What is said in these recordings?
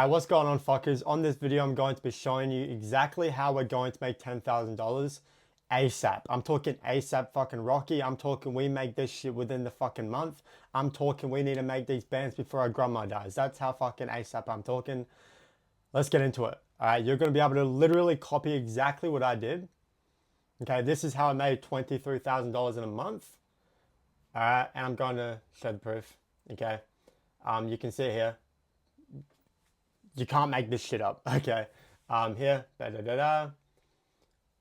Hey, what's going on, fuckers? On this video, I'm going to be showing you exactly how we're going to make $10,000 ASAP. I'm talking ASAP fucking Rocky. I'm talking we make this shit within the fucking month. I'm talking we need to make these bands before our grandma dies. That's how fucking ASAP I'm talking. Let's get into it. All right, you're going to be able to literally copy exactly what I did. Okay, this is how I made $23,000 in a month. All right, and I'm going to show the proof. Okay, you can see here. You can't make this shit up. Okay. Here,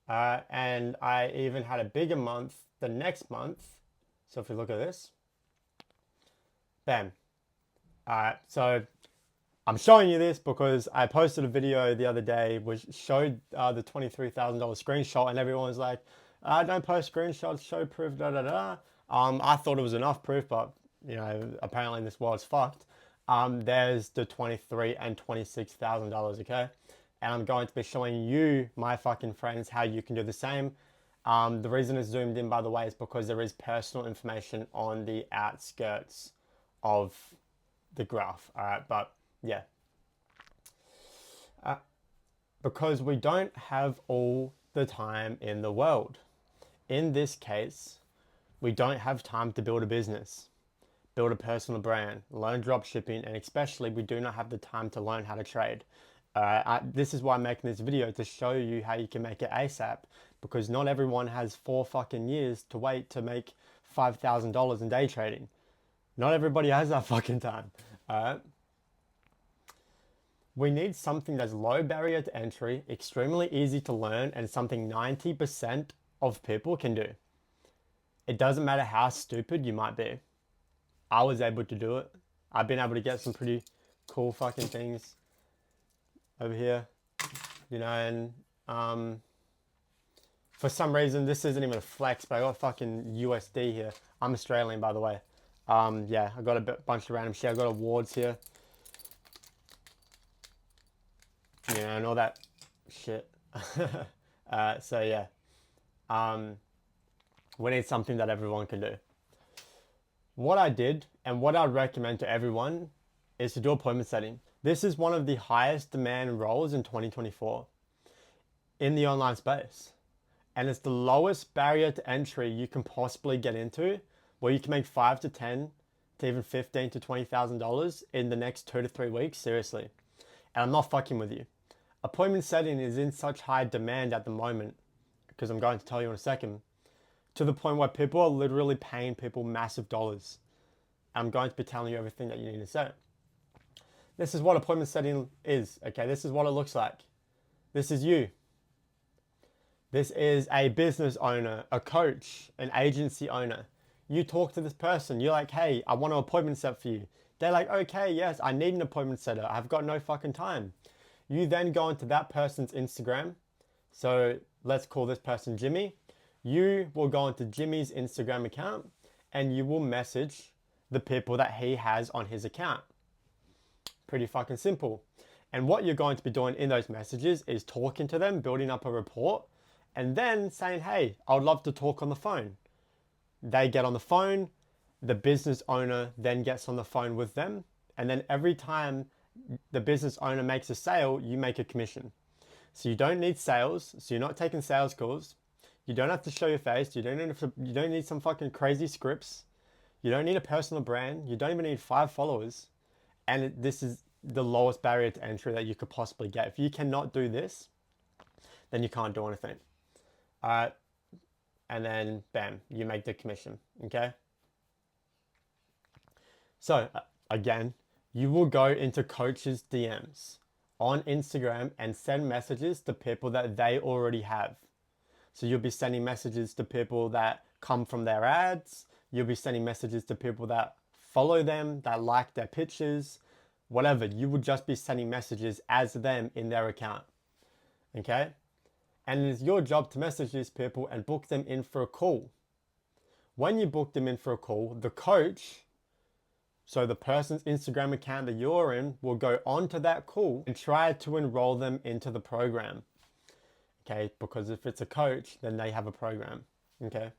and I even had a bigger month the next month. So if you look at this, bam. So I'm showing you this because I posted a video the other day which showed the $23,000 screenshot, and everyone was like, don't post screenshots, show proof, da da da. I thought it was enough proof, but you know, apparently in this world's fucked. There's the $23,000 and $26,000, okay? And I'm going to be showing you, my fucking friends, how you can do the same. The reason it's zoomed in, by the way, is because there is personal information on the outskirts of the graph, all right? But yeah, because we don't have all the time in the world. In this case, we don't have time to build a business, build a personal brand, learn drop shipping, and especially we do not have the time to learn how to trade. This is why I'm making this video, to show you how you can make it ASAP, because not everyone has 4 fucking years to wait to make $5,000 in day trading. Not everybody has that fucking time. We need something that's low barrier to entry, extremely easy to learn, and something 90% of people can do. It doesn't matter how stupid you might be. I was able to do it. I've been able to get some pretty cool fucking things over here, you know, and for some reason this isn't even a flex, but I got fucking USD here. I'm Australian, by the way. Yeah, I got a bunch of random shit. I got awards here, you know, and all that shit. So yeah, we need something that everyone can do. What I did and what I'd recommend to everyone is to do appointment setting. This is one of the highest demand roles in 2024 in the online space. And it's the lowest barrier to entry you can possibly get into, where you can make 5 to 10 to even 15 to $20,000 in the next 2 to 3 weeks, seriously. And I'm not fucking with you. Appointment setting is in such high demand at the moment, because I'm going to tell you in a second, to the point where people are literally paying people massive dollars. I'm going to be telling you everything that you need to say. This is what appointment setting is, okay? This is what it looks like. This is you. This is a business owner, a coach, an agency owner. You talk to this person. You're like, hey, I want an appointment set for you. They're like, okay, yes, I need an appointment setter. I've got no fucking time. You then go into that person's Instagram. So let's call this person Jimmy. You will go into Jimmy's Instagram account and you will message the people that he has on his account. Pretty fucking simple. And what you're going to be doing in those messages is talking to them, building up a rapport, and then saying, hey, I would love to talk on the phone. They get on the phone, the business owner then gets on the phone with them, and then every time the business owner makes a sale, you make a commission. So you don't need sales, so you're not taking sales calls. You don't have to show your face. You don't need some fucking crazy scripts. You don't need a personal brand. You don't even need 5 followers. And this is the lowest barrier to entry that you could possibly get. If you cannot do this, then you can't do anything. And then bam, you make the commission, okay? So again, you will go into coaches' DMs on Instagram and send messages to people that they already have. So you'll be sending messages to people that come from their ads. You'll be sending messages to people that follow them, that like their pictures, whatever. You will just be sending messages as them in their account, okay? And it's your job to message these people and book them in for a call. When you book them in for a call, the coach, so the person's Instagram account that you're in, will go onto that call and try to enroll them into the program. Okay, because if it's a coach, then they have a program, okay?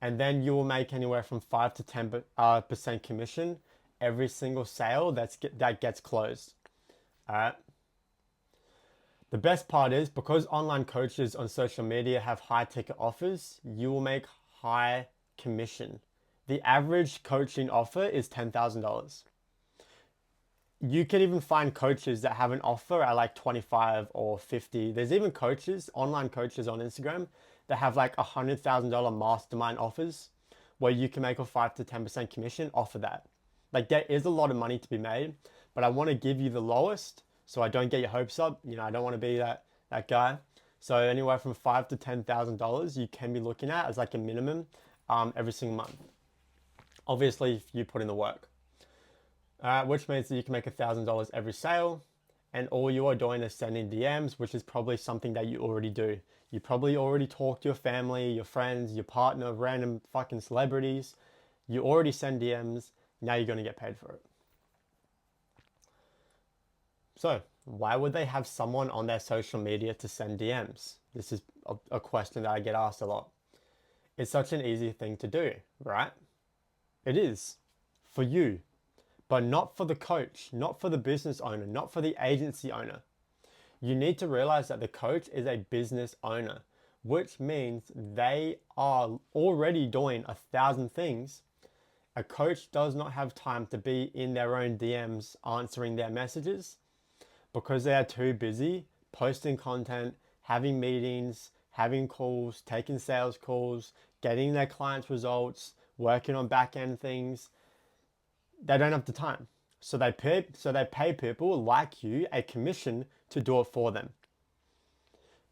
And then you will make anywhere from 5 to 10% commission every single sale that gets closed. All right. The best part is because online coaches on social media have high ticket offers, you will make high commission. The average coaching offer is $10,000. You can even find coaches that have an offer at like 25 or 50. There's even coaches, online coaches on Instagram that have like $100,000 mastermind offers where you can make a 5 to 10% commission off of that. Like there is a lot of money to be made, but I want to give you the lowest so I don't get your hopes up. You know, I don't want to be that guy. So anywhere from $5 to $10,000 you can be looking at as like a minimum every single month. Obviously, if you put in the work. Which means that you can make $1,000 every sale, and all you are doing is sending DMs, which is probably something that you already do. You probably already talk to your family, your friends, your partner, random fucking celebrities. You already send DMs. Now you're going to get paid for it. So why would they have someone on their social media to send DMs? This is a question that I get asked a lot. It's such an easy thing to do, right? It is for you. But not for the coach, not for the business owner, not for the agency owner. You need to realize that the coach is a business owner, which means they are already doing 1,000 things. A coach does not have time to be in their own DMs answering their messages because they are too busy posting content, having meetings, having calls, taking sales calls, getting their clients' results, working on back-end things. They don't have the time. So they pay people like you a commission to do it for them.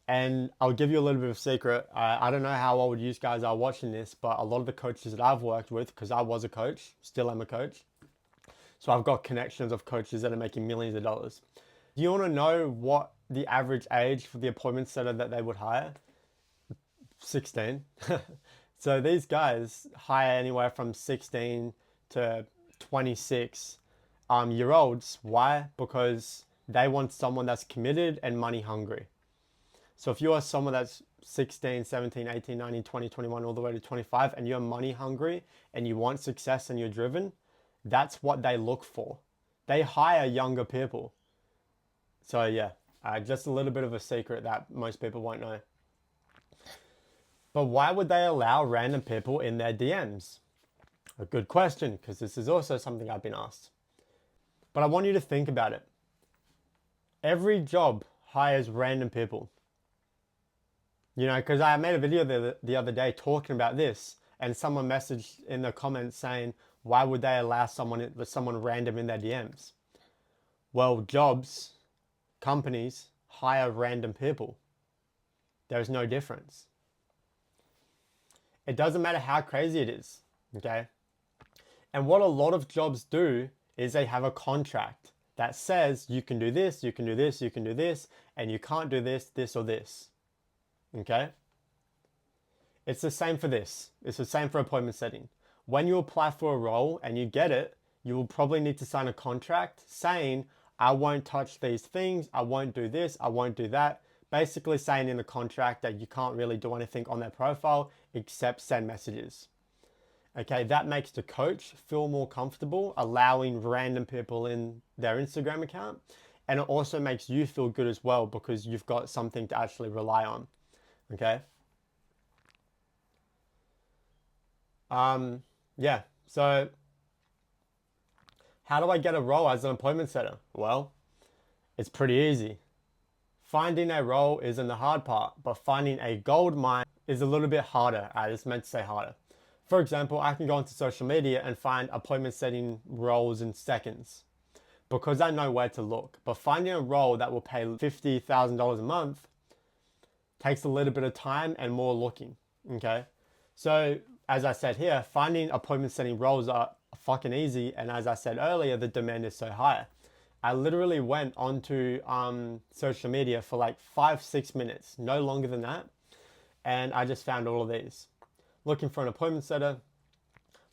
And I'll give you a little bit of a secret. I don't know how old you guys are watching this, but a lot of the coaches that I've worked with, because I was a coach, still am a coach. So I've got connections of coaches that are making millions of dollars. Do you want to know what the average age for the appointment setter that they would hire? 16. So these guys hire anywhere from 16 to 26 year olds. Why? Because they want someone that's committed and money hungry. So if you are someone that's 16, 17, 18, 19, 20, 21, all the way to 25, and you're money hungry and you want success and you're driven, that's what they look for. They hire younger people. So yeah, just a little bit of a secret that most people won't know. But why would they allow random people in their DMs? A good question, because this is also something I've been asked. But I want you to think about it. Every job hires random people. You know, because I made a video the other day talking about this, and someone messaged in the comments saying, why would they allow someone random in their DMs? Well, jobs, companies hire random people. There's no difference. It doesn't matter how crazy it is, okay? And what a lot of jobs do is they have a contract that says you can do this, you can do this, you can do this, and you can't do this, this, or this. Okay? It's the same for this. It's the same for appointment setting. When you apply for a role and you get it, you will probably need to sign a contract saying, I won't touch these things, I won't do this, I won't do that. Basically saying in the contract that you can't really do anything on their profile except send messages. Okay, that makes the coach feel more comfortable allowing random people in their Instagram account. And it also makes you feel good as well because you've got something to actually rely on. Okay. Yeah, so how do I get a role as an appointment setter? Well, it's pretty easy. Finding a role isn't the hard part, but finding a gold mine is a little bit harder. I just meant to say harder. For example, I can go onto social media and find appointment setting roles in seconds because I know where to look. But finding a role that will pay $50,000 a month takes a little bit of time and more looking, okay? So as I said here, finding appointment setting roles are fucking easy. And as I said earlier, the demand is so high. I literally went onto social media for like 5-6 minutes, no longer than that. And I just found all of these. Looking for an appointment setter,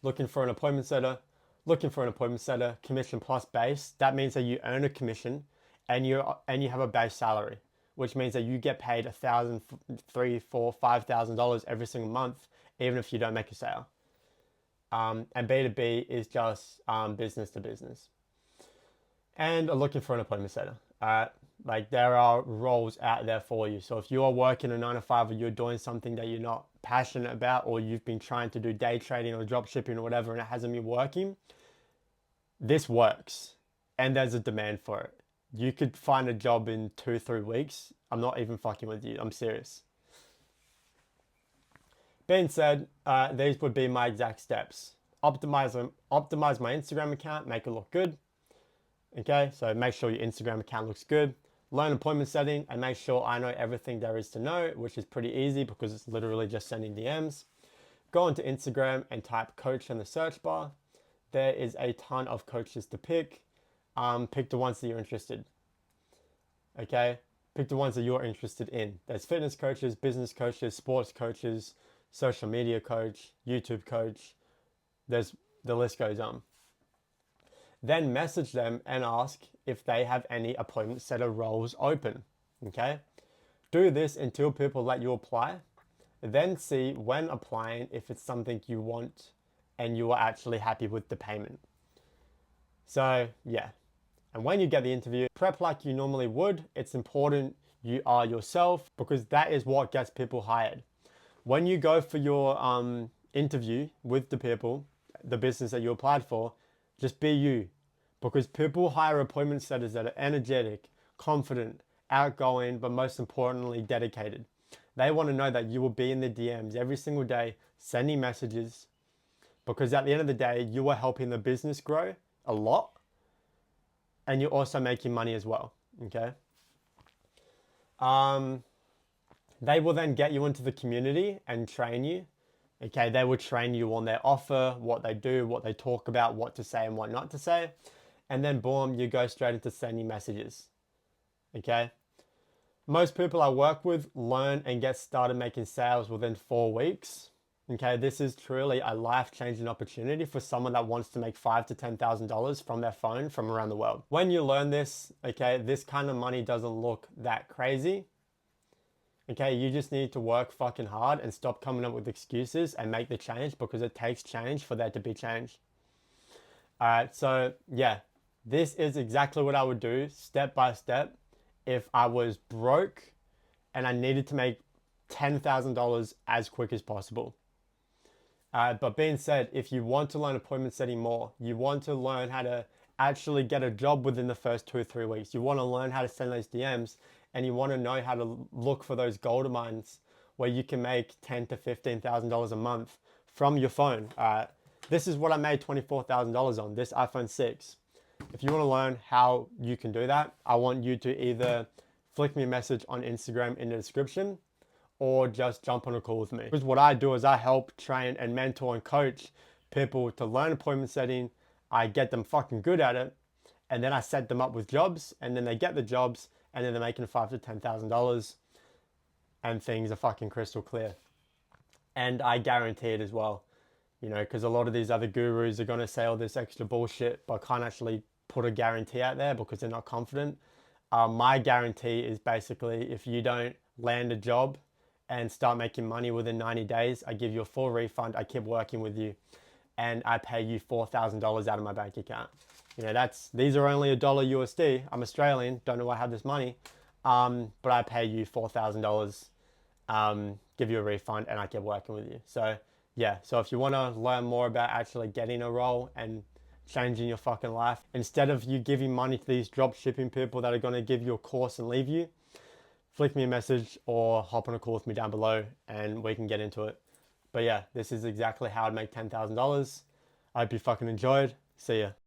looking for an appointment setter, looking for an appointment setter, commission plus base. That means that you earn a commission and you have a base salary, which means that you get paid $1,000, $3,000, $4,000, $5,000 every single month, even if you don't make a sale. And B2B is just business to business. And are looking for an appointment setter. Like there are roles out there for you. So if you are working a 9 to 5 or you're doing something that you're not passionate about, or you've been trying to do day trading or drop shipping or whatever and it hasn't been working, this works and there's a demand for it. You could find a job in 2-3 weeks. I'm not even fucking with you. I'm serious. Being said, these would be my exact steps. Optimize my Instagram account, make it look good. Okay, so make sure your Instagram account looks good. Learn appointment setting and make sure I know everything there is to know, which is pretty easy because it's literally just sending DMs. Go onto Instagram and type coach in the search bar. There is a ton of coaches to pick. Pick the ones that you're interested. Okay, pick the ones that you're interested in. There's fitness coaches, business coaches, sports coaches, social media coach, YouTube coach. The list goes on. Then message them and ask if they have any appointment setter roles open. Okay, do this until people let you apply. Then see when applying if it's something you want and you are actually happy with the payment. So yeah, and when you get the interview, prep like you normally would. It's important you are yourself because that is what gets people hired. When you go for your interview with the people, the business that you applied for, just be you. Because people hire appointment setters that are energetic, confident, outgoing, but most importantly, dedicated. They want to know that you will be in the DMs every single day, sending messages, because at the end of the day, you are helping the business grow a lot, and you're also making money as well. Okay. They will then get you into the community and train you. Okay, they will train you on their offer, what they do, what they talk about, what to say and what not to say. And then boom, you go straight into sending messages. Okay. Most people I work with learn and get started making sales within 4 weeks. Okay, this is truly a life-changing opportunity for someone that wants to make $5,000 to $10,000 from their phone from around the world. When you learn this, okay, this kind of money doesn't look that crazy. Okay, you just need to work fucking hard and stop coming up with excuses and make the change because it takes change for there to be change. All right, so yeah, this is exactly what I would do step by step if I was broke and I needed to make $10,000 as quick as possible. But being said, if you want to learn appointment setting more, you want to learn how to actually get a job within the first 2 or 3 weeks, you want to learn how to send those DMs, and you want to know how to look for those gold mines where you can make $10,000 to $15,000 a month from your phone. This is what I made $24,000 on, this iPhone 6. If you want to learn how you can do that, I want you to either flick me a message on Instagram in the description or just jump on a call with me. Because what I do is I help train and mentor and coach people to learn appointment setting. I get them fucking good at it, and then I set them up with jobs, and then they get the jobs, and then they're making $5,000 to $10,000, and things are fucking crystal clear. And I guarantee it as well, you know, because a lot of these other gurus are going to say all this extra bullshit, but can't actually put a guarantee out there because they're not confident. My guarantee is basically if you don't land a job and start making money within 90 days, I give you a full refund. I keep working with you and I pay you $4,000 out of my bank account. You know, these are only $1 USD. I'm Australian, don't know why I have this money. But I pay you $4,000, give you a refund, and I keep working with you. So yeah, so if you want to learn more about actually getting a role and changing your fucking life, instead of you giving money to these drop shipping people that are going to give you a course and leave you, flick me a message or hop on a call with me down below and we can get into it. But yeah, this is exactly how I'd make $10,000. I hope you fucking enjoyed. See ya.